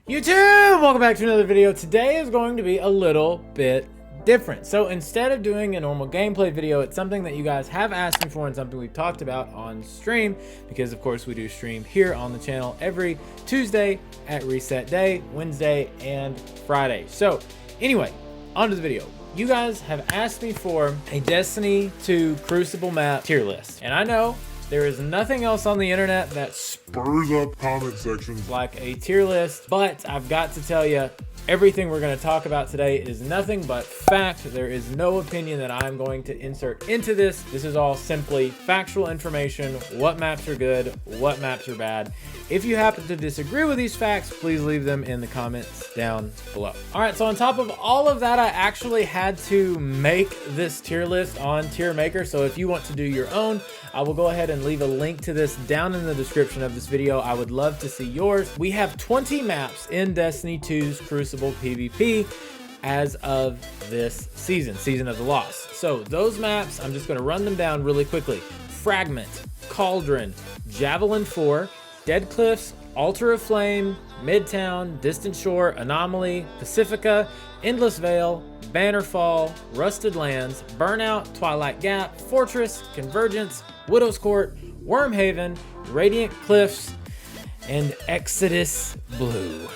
YouTube, welcome back to another video. Today is going to be a little bit different. So instead of doing a normal gameplay video, it's something that you guys have asked me for and something we've talked about on stream, because of course we do stream here on the channel every Tuesday at reset day, Wednesday and Friday. So anyway, on to the video. You guys have asked me for a Destiny 2 Crucible map tier list, and I know there is nothing else on the internet that spurs up comment sections like a tier list, but I've got to tell you, everything we're going to talk about today is nothing but fact. There is no opinion that I'm going to insert into this. This is all simply factual information. What maps are good, what maps are bad. If you happen to disagree with these facts, please leave them in the comments down below. All right, so on top of all of that, I actually had to make this tier list on Tier Maker. So if you want to do your own, I will go ahead and leave a link to this down in the description of this video. I would love to see yours. We have 20 maps in Destiny 2's Crucible PvP as of this season of the Lost. So those maps, I'm just going to run them down really quickly. Fragment, Cauldron, Javelin 4, Dead Cliffs, Altar of Flame, Midtown, Distant Shore, Anomaly, Pacifica, Endless Vale, Bannerfall, Rusted Lands, Burnout, Twilight Gap, Fortress, Convergence, Widow's Court, Wormhaven, Radiant Cliffs, and Exodus Blue.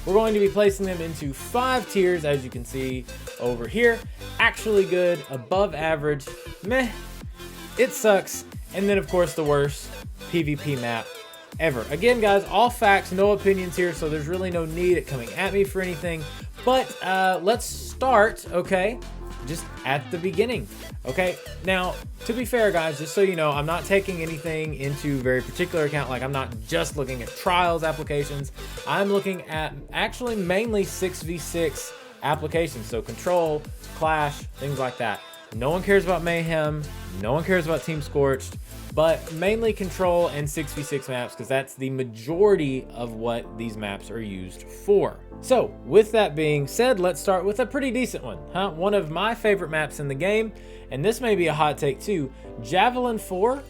We're going to be placing them into 5 tiers, as you can see over here. Actually good, above average, meh, it sucks, and then of course the worst PvP map ever. Again guys, all facts, no opinions here, so there's really no need at coming at me for anything. But let's start, okay, just at the beginning. Okay, now to be fair guys, just so you know, I'm not taking anything into very particular account. Like, I'm not just looking at trials applications. I'm looking at actually mainly 6v6 applications, so Control, Clash, things like that. No one cares about Mayhem, no one cares about Team Scorched, but mainly Control and 6v6 maps, because that's the majority of what these maps are used for. So with that being said, let's start with a pretty decent one, huh? One of my favorite maps in the game, and this may be a hot take too, Javelin 4,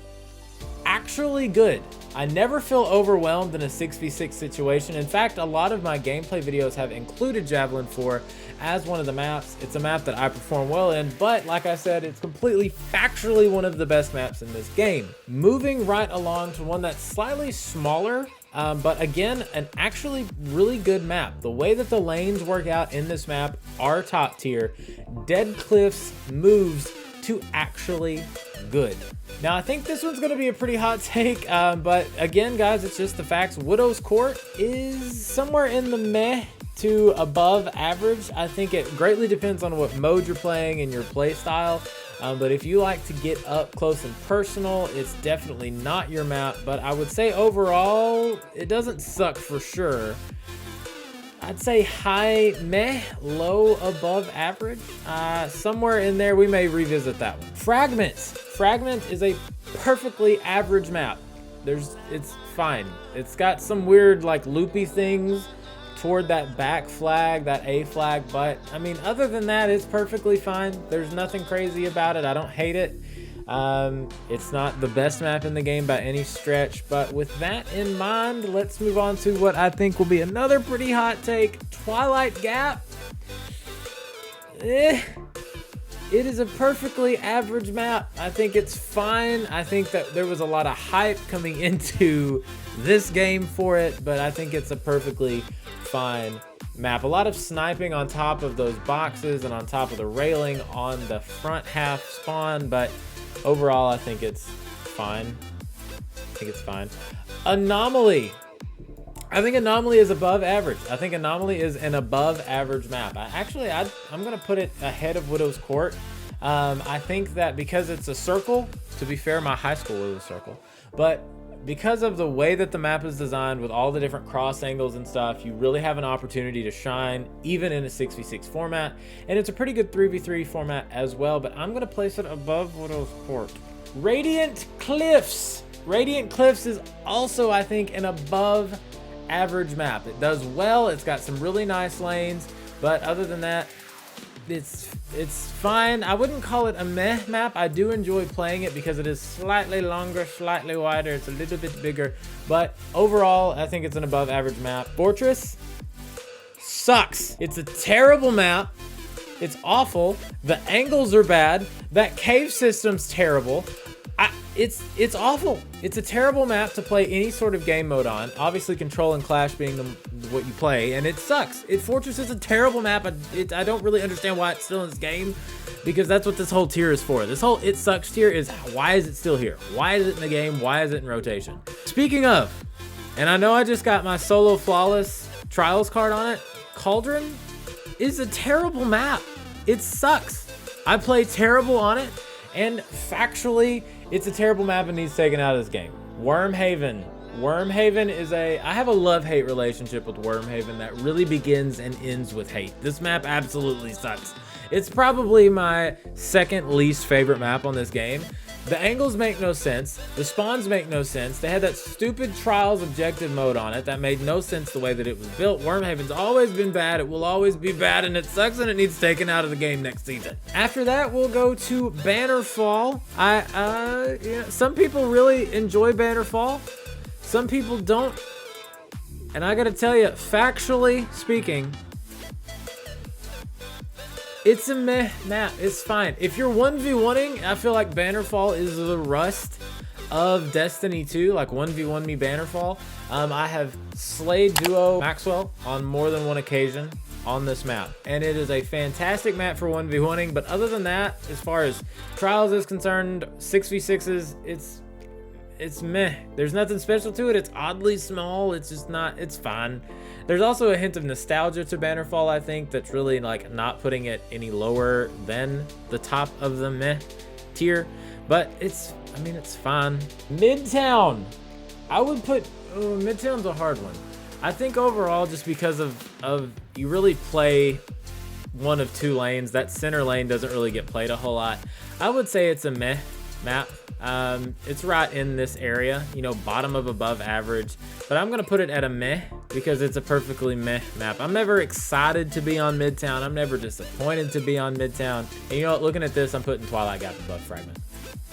actually good. I never feel overwhelmed in a 6v6 situation. In fact, a lot of my gameplay videos have included Javelin 4 as one of the maps. It's a map that I perform well in, but like I said, it's completely factually one of the best maps in this game. Moving right along to one that's slightly smaller, but again, an actually really good map. The way that the lanes work out in this map are top tier. Dead Cliffs moves to actually good. Now I think this one's going to be a pretty hot take, but again guys, it's just the facts. Widow's Court is somewhere in the meh to above average. I think it greatly depends on what mode you're playing and your play style, but if you like to get up close and personal, it's definitely not your map. But I would say overall it doesn't suck for sure. I'd say high meh, low above average, somewhere in there. We may revisit that one. Fragment is a perfectly average map. It's fine. It's got some weird like loopy things toward that back flag, that A flag, but I mean, other than that, it's perfectly fine. There's nothing crazy about it. I don't hate it. It's not the best map in the game by any stretch, but with that in mind, let's move on to what I think will be another pretty hot take. Twilight Gap. It is a perfectly average map. I think it's fine. I think that there was a lot of hype coming into this game for it, but I think it's a perfectly fine map. A lot of sniping on top of those boxes and on top of the railing on the front half spawn, but overall, I think it's fine. Anomaly. I think Anomaly is above average. I think Anomaly is an above average map. I'm going to put it ahead of Widow's Court. I think that because it's a circle, to be fair, my high school was a circle, but because of the way that the map is designed with all the different cross angles and stuff, you really have an opportunity to shine even in a 6v6 format, and it's a pretty good 3v3 format as well, but I'm going to place it above Widow's Court. Radiant Cliffs. Radiant Cliffs is also, I think, an above average map. It does well. It's got some really nice lanes, but other than that, it's fine. I wouldn't call it a meh map. I do enjoy playing it because it is slightly longer, slightly wider. It's a little bit bigger, but overall, I think it's an above average map. Fortress, sucks. It's a terrible map. It's awful. The angles are bad. That cave system's terrible. It's awful. It's a terrible map to play any sort of game mode on. Obviously, Control and Clash being what you play, and it sucks. Fortress is a terrible map. I don't really understand why it's still in this game, because that's what this whole tier is for. This whole it sucks tier is, why is it still here? Why is it in the game? Why is it in rotation? Speaking of, and I know I just got my solo flawless trials card on it, Cauldron is a terrible map. It sucks. I play terrible on it, and factually, it's a terrible map and needs taken out of this game. Wormhaven. Wormhaven is I have a love-hate relationship with Wormhaven that really begins and ends with hate. This map absolutely sucks. It's probably my second least favorite map on this game. The angles make no sense. The spawns make no sense. They had that stupid Trials objective mode on it that made no sense the way that it was built. Wormhaven's always been bad. It will always be bad, and it sucks, and it needs taken out of the game next season. After that, we'll go to Bannerfall. Yeah, some people really enjoy Bannerfall. Some people don't. And I gotta tell you, factually speaking, it's a meh map. It's fine. If you're 1v1ing, I feel like Bannerfall is the Rust of Destiny 2, like 1v1 me Bannerfall. I have slayed duo Maxwell on more than one occasion on this map, and it is a fantastic map for 1v1ing. But other than that, as far as Trials is concerned, 6v6s, it's meh. There's nothing special to it. It's oddly small. It's just not, it's fine. There's also a hint of nostalgia to Bannerfall, I think, that's really like not putting it any lower than the top of the meh tier. But it's, I mean, it's fine. Midtown. I would put, Midtown's a hard one. I think overall, just because of you really play one of two lanes. That center lane doesn't really get played a whole lot. I would say it's a meh map. It's right in this area, you know, bottom of above average, but I'm gonna put it at a meh because it's a perfectly meh map. I'm never excited to be on Midtown. I'm never disappointed to be on Midtown. And you know what, looking at this, I'm putting Twilight Gap above Fragment.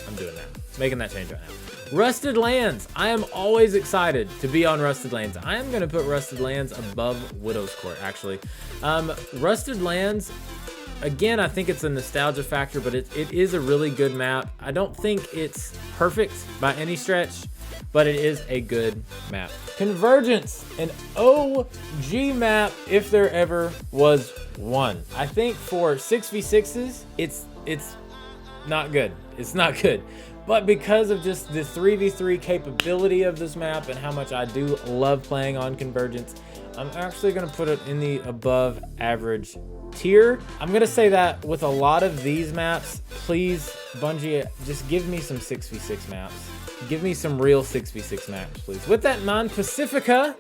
I'm doing that, making that change right now. Rusted Lands. I am always excited to be on Rusted Lands. I am gonna put Rusted Lands above Widow's Court, actually. Rusted Lands, again, I think it's a nostalgia factor, but it is a really good map. I don't think it's perfect by any stretch, but it is a good map. Convergence, an OG map if there ever was one. I think for 6v6s, it's not good. It's not good. But because of just the 3v3 capability of this map and how much I do love playing on Convergence, I'm actually gonna put it in the above average tier. I'm gonna say that with a lot of these maps, please, Bungie, just give me some 6v6 maps. Give me some real 6v6 maps, please. With that in mind, Pacifica,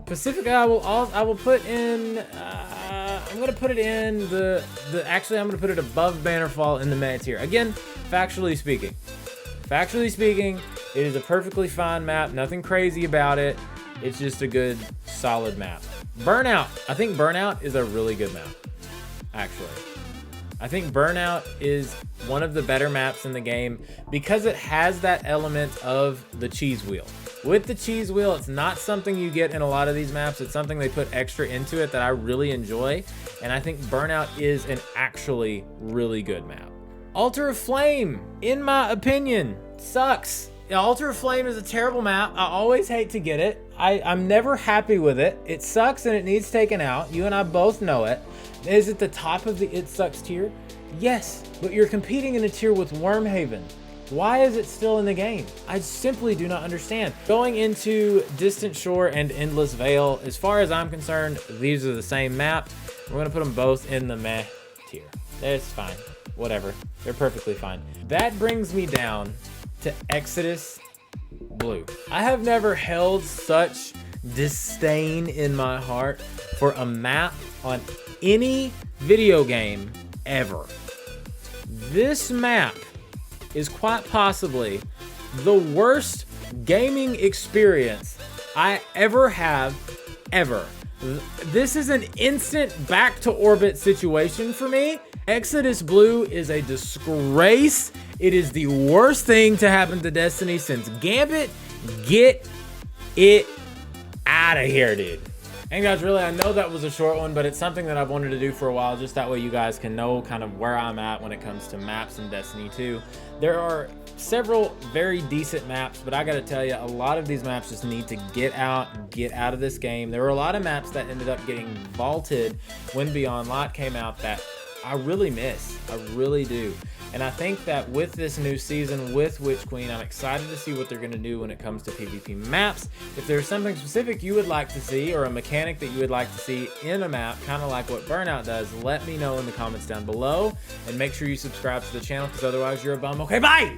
I will put in, I'm gonna put it in actually I'm gonna put it above Bannerfall in the meh tier. Again, factually speaking, it is a perfectly fine map, nothing crazy about it. It's just a good, solid map. Burnout, I think Burnout is a really good map. Actually, I think Burnout is one of the better maps in the game because it has that element of the cheese wheel. With the cheese wheel, it's not something you get in a lot of these maps. It's something they put extra into it that I really enjoy, and I think Burnout is an actually really good map. Altar of Flame, in my opinion, sucks. Altar of Flame is a terrible map. I always hate to get it. I'm never happy with it. It sucks and it needs taken out. You and I both know it. Is it the top of the it sucks tier? Yes, but you're competing in a tier with Wormhaven. Why is it still in the game? I simply do not understand. Going into Distant Shore and Endless Vale, as far as I'm concerned, these are the same map. We're gonna put them both in the meh tier. It's fine, whatever. They're perfectly fine. That brings me down to Exodus Blue. I have never held such disdain in my heart for a map on any video game ever. This map is quite possibly the worst gaming experience I ever have, ever. This is an instant back to orbit situation for me. Exodus Blue is a disgrace. It is the worst thing to happen to Destiny since Gambit. Get it out of here, dude. And guys, really, I know that was a short one, but it's something that I've wanted to do for a while, just that way you guys can know kind of where I'm at when it comes to maps in Destiny 2. There are several very decent maps, but I gotta tell you, a lot of these maps just need to get out of this game. There were a lot of maps that ended up getting vaulted when Beyond Light came out that I really miss. I really do. And I think that with this new season, with Witch Queen, I'm excited to see what they're going to do when it comes to PvP maps. If there's something specific you would like to see, or a mechanic that you would like to see in a map, kind of like what Burnout does, let me know in the comments down below. And make sure you subscribe to the channel, because otherwise you're a bum. Okay, bye!